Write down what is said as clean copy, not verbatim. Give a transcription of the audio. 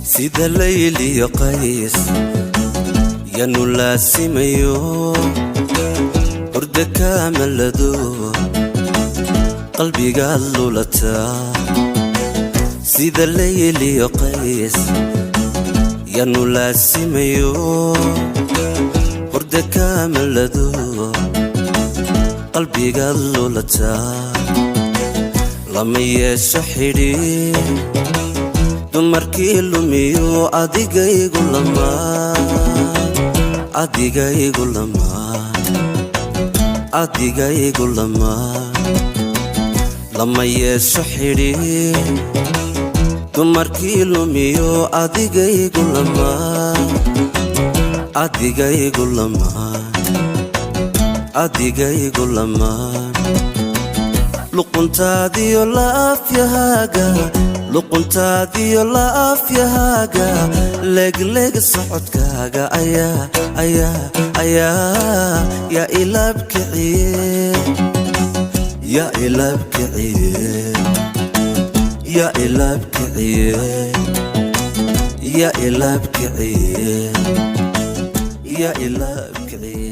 سيد الليل يقيس ينو لاسميو برد كامل لدو قلبي قال له لتا سيد الليل يقيس ينو لاسميو برد كامل لدو قلبي قال له لتا لما يسحري dumarkii lumiyo adigaygu lamaan lama yeesho xidhi dumarkii lumiyo adigaygu lamaan luquntaadiyo laafyahaaga luquntaadiyo laafyahaaga leegleeg socodkaaga ayaa yaa ilaabkiciye yaa ilaabkiciye